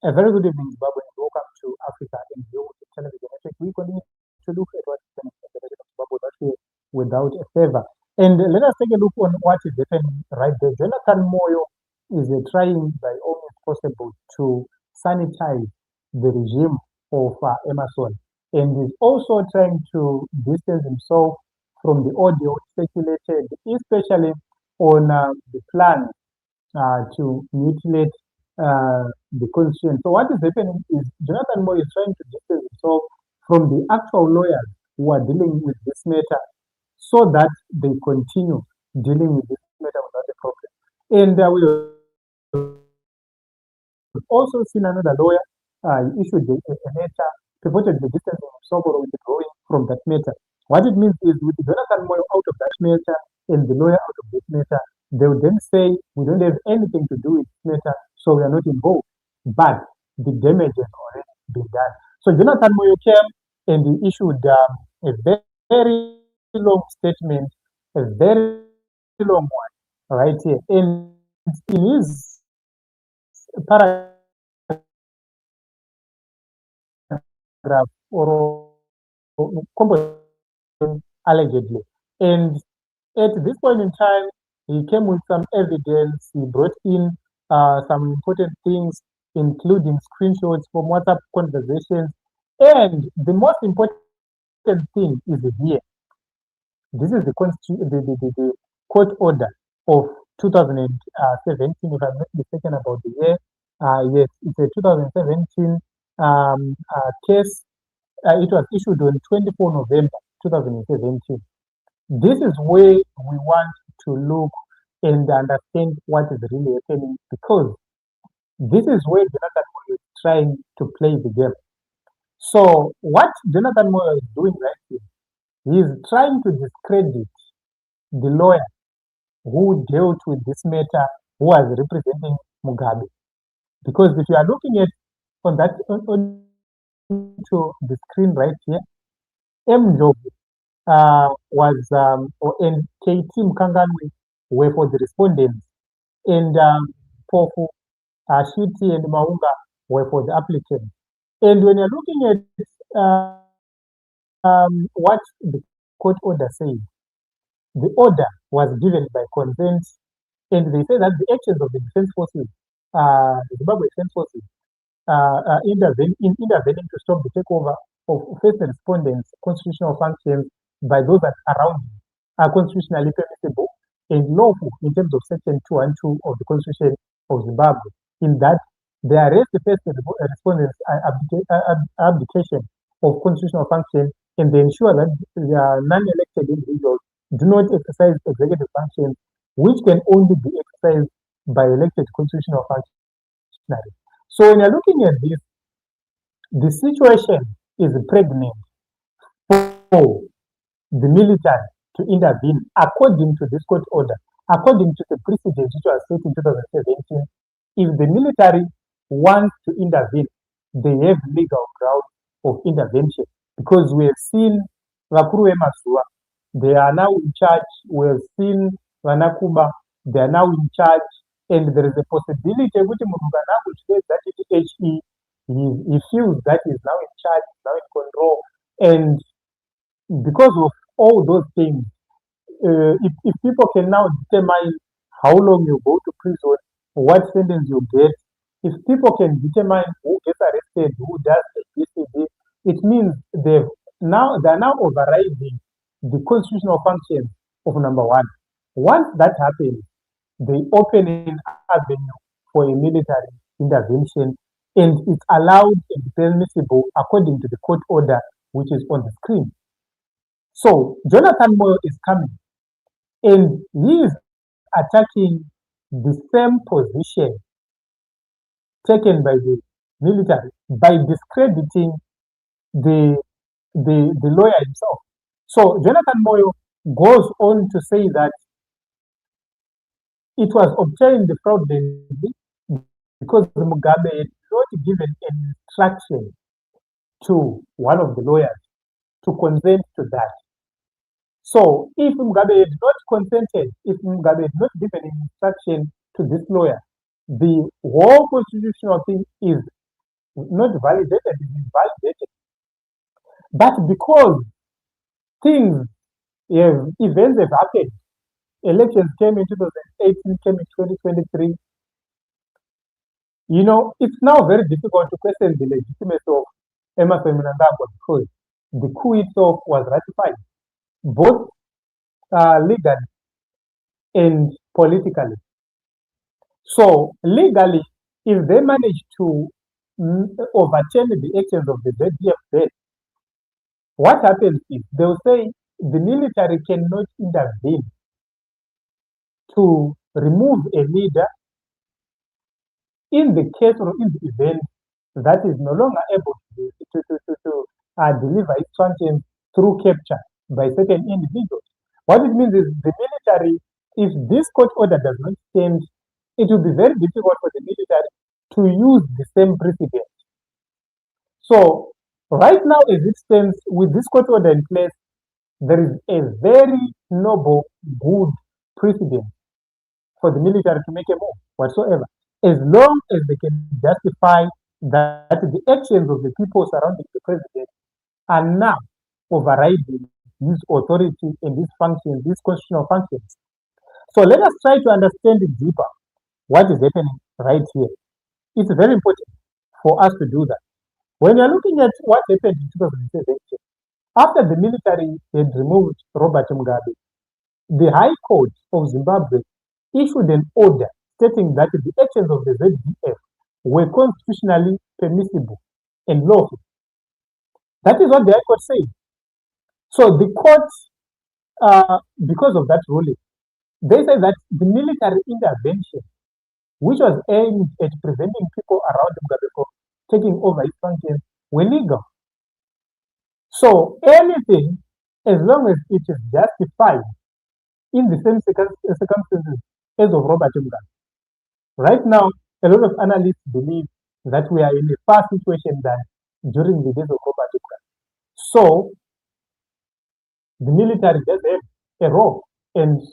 A very good evening, Zimbabwe, and welcome to Africa in View Television Network. We continue to look at what is happening in the region of Zimbabwe that way without a favor. And let us take a look on what is happening right there. Jonathan Moyo is trying by all means possible to sanitize the regime of Emerson, and is also trying to distance himself from the audio circulated, especially on the plan to mutilate the constitution. So what is happening is Jonathan Moyo is trying to distance himself from the actual lawyers who are dealing with this matter so that they continue dealing with this matter without a problem. And we've also seen another lawyer issued a letter purportedly distancing himself or withdrawing from that matter. What it means is with Jonathan Moyo out of that matter and the lawyer out of this matter, they would then say, we don't have anything to do with this matter, so we are not involved. But the damage has already been done. So Jonathan Moyo came and he issued a very long statement, a very long one, right here. And in his paragraph or composition, allegedly. And at this point in time, he came with some evidence. He brought in some important things, including screenshots from WhatsApp conversations. And the most important thing is here. This is the court order of 2017, if I'm not mistaken about the year. Yes, it's a 2017 case. It was issued on 24 November 2017. This is where we want to look and understand what is really happening, because this is where Jonathan Moyo is trying to play the game. So what Jonathan Moyo is doing right here, he is trying to discredit the lawyer who dealt with this matter, who was representing Mugabe. Because if you are looking at on to the screen right here, Mnangagwa was and KT Mkanganwe were for the respondents, and Pofu, Shiti, and Maunga were for the applicants. And when you're looking at what the court order says, the order was given by consent, and they say that the actions of the defense forces, the Zimbabwe defense forces, intervening to stop the takeover of first respondents' constitutional functions by those that are around him are constitutionally permissible and lawful in terms of Section 212 of the Constitution of Zimbabwe, in that they arrest the first respondents' abdication of constitutional function, and they ensure that the non-elected individuals do not exercise executive functions, which can only be exercised by elected constitutional functionaries. So when you're looking at this, the situation is pregnant for the military to intervene according to this court order, according to the precedent which was set in 2017. If the military wants to intervene, they have legal ground of intervention, because we have seen Vakuru Emasua, they are now in charge. We have seen Vanakuba, they are now in charge, and there is a possibility which says that HE, he feels that he is now in charge, now in control, and because of all those things, if people can now determine how long you go to prison, what sentence you get, if people can determine who gets arrested, who does ABCD, it means they are now overriding the constitutional functions of number one. Once that happens, they open an avenue for a military intervention, and it's allowed and permissible according to the court order which is on the screen. So Jonathan Moyo is coming, and he is attacking the same position taken by the military by discrediting the lawyer himself. So Jonathan Moyo goes on to say that it was obtained fraudulently because Mugabe had not given an instruction to one of the lawyers to consent to that. So if Mugabe had not consented, if Mugabe had not given an instruction to this lawyer, the whole constitutional thing is not validated, is invalidated. But because things events have happened, elections came in 2018, came in 2023, it's now very difficult to question the legitimacy of Emerson Mnangagwa because the coup itself was ratified, both legally and politically. So legally, if they manage to overturn the actions of the ZDF, then what happens is they'll say the military cannot intervene to remove a leader in the case or in the event that is no longer able to deliver its functions through capture by certain individuals. What it means is the military, if this court order does not stand, it will be very difficult for the military to use the same precedent. So right now, as it stands, with this court order in place, there is a very noble, good precedent for the military to make a move whatsoever, as long as they can justify that the actions of the people surrounding the president are now overriding his authority and his functions, these constitutional functions. So let us try to understand it deeper what is happening right here. It's very important for us to do that. When you're looking at what happened in 2017, after the military had removed Robert Mugabe, the High Court of Zimbabwe issued an order stating that the actions of the ZDF were constitutionally permissible and lawful. That is what the High Court said. So the court, because of that ruling, they say that the military intervention, which was aimed at preventing people around Mugabe from taking over his functions, were legal. So anything, as long as it is justified in the same circumstances as of Robert Mugabe. Right now, a lot of analysts believe that we are in a far situation than during the days of Robert Mugabe. So the military does have a role and does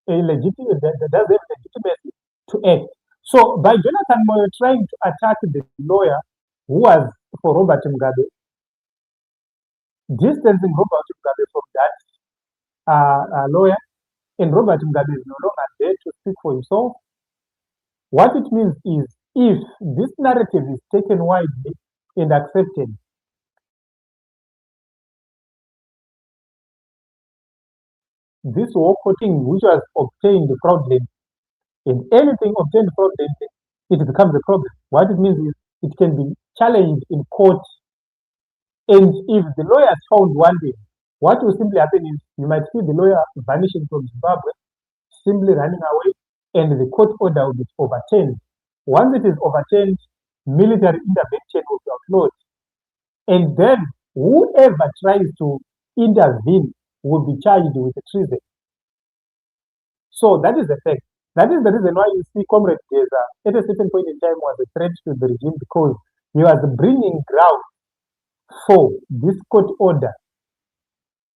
have legitimacy to act. So by Jonathan Moyo trying to attack the lawyer who was for Robert Mugabe, distancing Robert Mugabe from that lawyer, and Robert Mugabe is no longer there to speak for himself. What it means is if this narrative is taken widely and accepted, this war coating which was obtained fraudulently, and anything obtained fraudulently, it becomes a problem. What it means is it can be challenged in court, and if the lawyer is found wanting, what will simply happen is you might see the lawyer vanishing from Zimbabwe, simply running away, and the court order will be overturned. Once it is overturned, military intervention will be outlawed. And then whoever tries to intervene will be charged with treason. So that is the fact. That is the reason why you see Comrade Geza at a certain point in time was a threat to the regime because he was bringing ground for this court order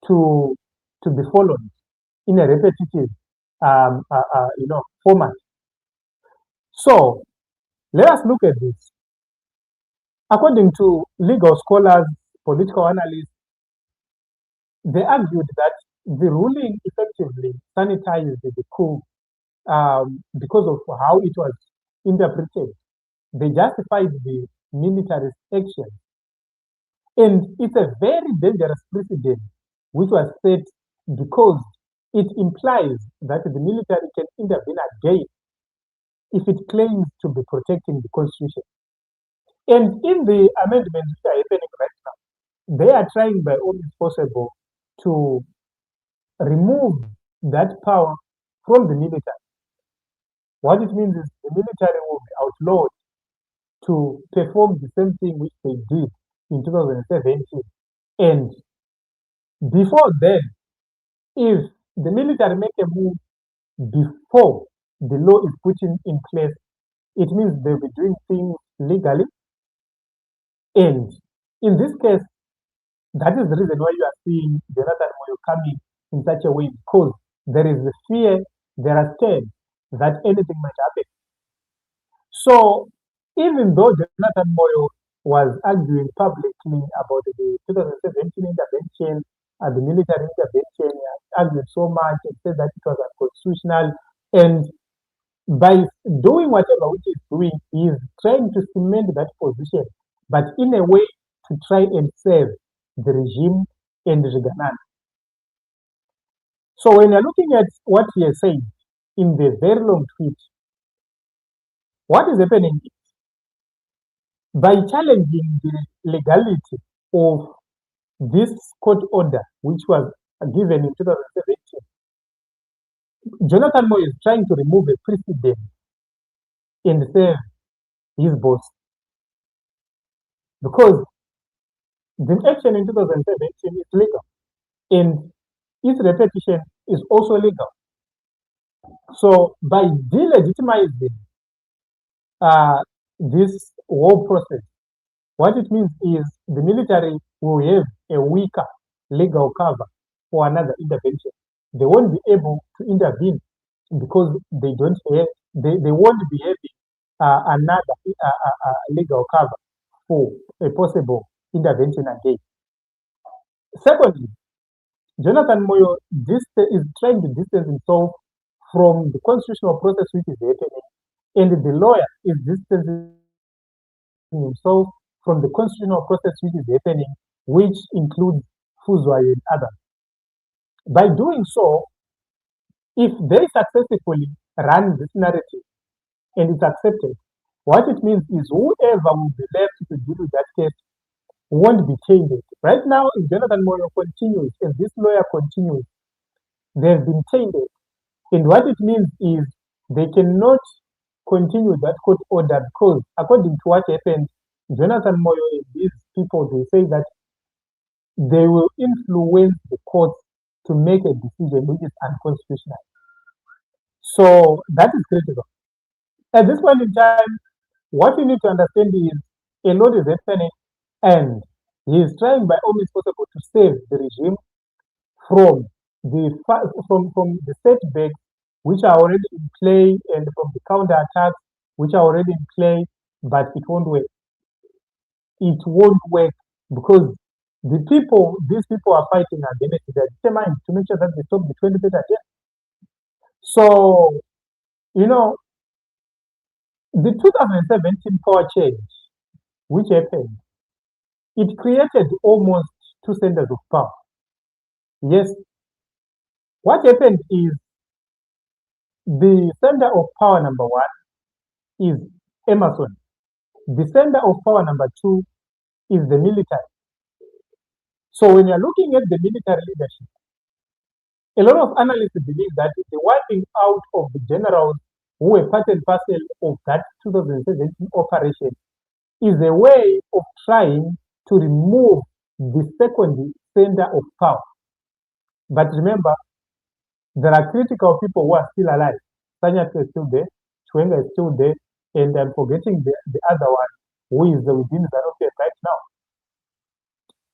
to be followed in a repetitive format. So let us look at this. According to legal scholars, political analysts, they argued that the ruling effectively sanitized the coup because of how it was interpreted. They justified the military action. And it's a very dangerous precedent which was set because it implies that the military can intervene again if it claims to be protecting the constitution. And in the amendments which are happening right now, they are trying by all means possible to remove that power from the military. What it means is the military will be outlawed to perform the same thing which they did in 2017. And before then, if the military make a move before the law is put in place, it means they'll be doing things legally. And in this case, that is the reason why you are seeing Jonathan Moyo coming in such a way because there is the fear, there are scared that anything might happen. So even though Jonathan Moyo was arguing publicly about the 2017 intervention, the military intervention, argued so much and said that it was unconstitutional. And by doing whatever which is doing, he is trying to cement that position, but in a way to try and save the regime and Riganan. So when you're looking at what he has said in the very long tweet, what is happening is by challenging the legality of this court order, which was given in 2017, Jonathan Moyo is trying to remove a precedent and save his boss. Because the action in 2017 is legal and its repetition is also legal. So by delegitimizing this whole process, what it means is the military will have a weaker legal cover for another intervention. They won't be able to intervene because they don't have, they won't be having another legal cover for a possible intervention again. Secondly, Jonathan Moyo is trying to distance himself from the constitutional process which is happening, and the lawyer is distancing himself from the constitutional process which is happening, which includes Fuzwa and others. By doing so, if they successfully run this narrative and it's accepted, what it means is whoever will be left to deal with that case won't be tainted. Right now, if Jonathan Moyo continues, if this lawyer continues, they've been tainted. And what it means is they cannot continue that court order because, according to what happened, Jonathan Moyo and these people, they say that they will influence the courts to make a decision which is unconstitutional. So that is critical. At this point in time, what you need to understand is a lot is happening, and he is trying by all means possible to save the regime from the setbacks which are already in play and from the counterattacks which are already in play, but it won't work. It won't work because these people are fighting against it. They're determined to make sure that they stop the 23rd attempt. So, the 2017 power change, which happened, it created almost two centers of power. Yes, what happened is the center of power number one is Emerson. The center of power number two is the military. So when you're looking at the military leadership, a lot of analysts believe that the wiping out of the generals who were part and parcel of that 2017 operation is a way of trying to remove the second center of power. But remember, there are critical people who are still alive. Sanyat is still there, Chwenga is still there, and I'm forgetting the other one who is within Zanu right now.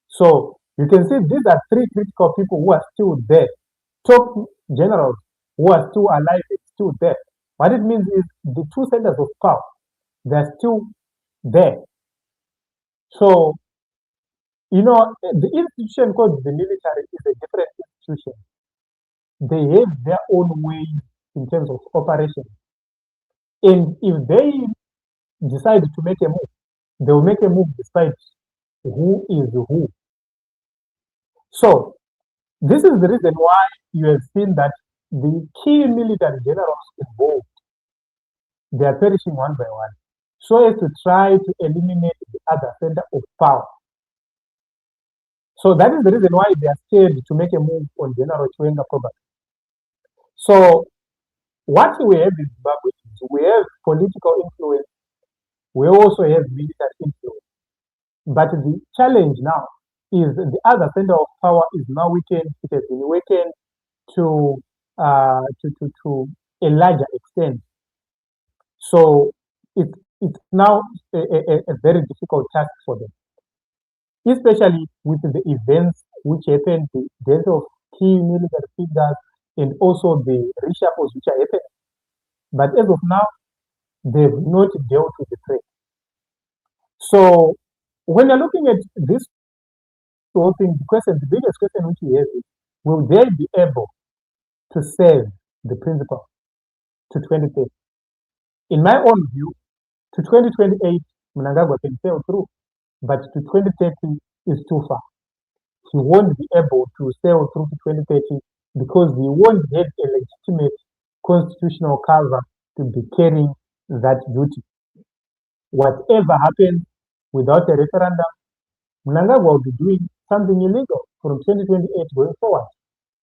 So you can see these are three critical people who are still there. Top generals who are still alive and still there. What it means is the two centers of power, they're still there. So, the institution called the military is a different institution. They have their own ways in terms of operation. And if they decide to make a move, they will make a move despite who is who. So, this is the reason why you have seen that the key military generals involved, they are perishing one by one, so as to try to eliminate the other center of power. So that is the reason why they are scared to make a move on General Chwenga probably. So what we have in Zimbabwe is we have political influence, we also have military influence. But the challenge now is the other center of power is now weakened. It has been weakened to a larger extent. So it's now a very difficult task for them, especially with the events which happened, the death of key military figures, and also the reshuffles which are happening. But as of now, they've not dealt with the threat. So when you're looking at this whole thing, the biggest question which we have is, will they be able to serve the principle to 2030? In my own view, to 2028, Mnangagwa can sail through, but to 2030 is too far. He won't be able to sail through to 2030 because he won't have a legitimate constitutional cover to be carrying that duty. Whatever happens without a referendum, Mnangagwa will be doing something illegal from 2028 going forward.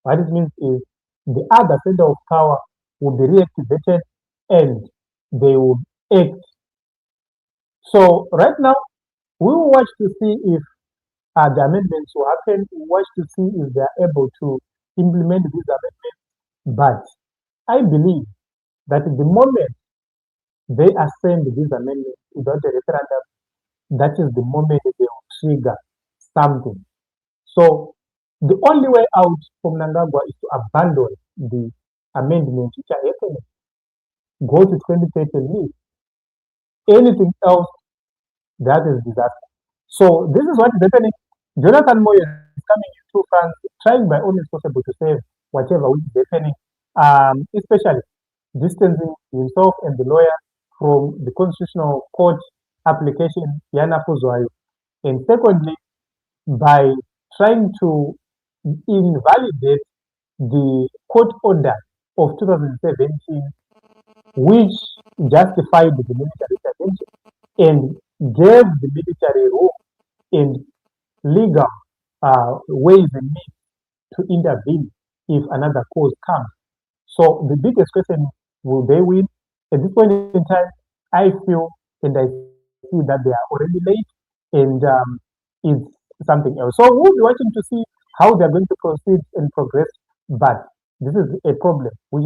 What it means is the other center of power will be reactivated and they will act. So right now, we will watch to see if the amendments will happen. We watch to see if they are able to implement these amendments. But I believe that the moment they ascend these amendments without a referendum, that is the moment they will trigger something. So the only way out from Mnangagwa is to abandon the amendments which are happening. Go to 2030 and leave. Anything else, that is disaster. So this is what is happening. Jonathan Moyo is coming into France, trying by all means possible to save whatever which is happening, especially distancing himself and the lawyer from the constitutional court application, Yana Fuzwayo. And secondly, by trying to invalidate the court order of 2017, which justified the military intervention and gave the military room and legal ways and means to intervene if another cause comes. So the biggest question is, will they win? At this point in time, I feel and I see that they are already late and it's something else. So we'll be watching to see how they're going to proceed and progress. But this is a problem which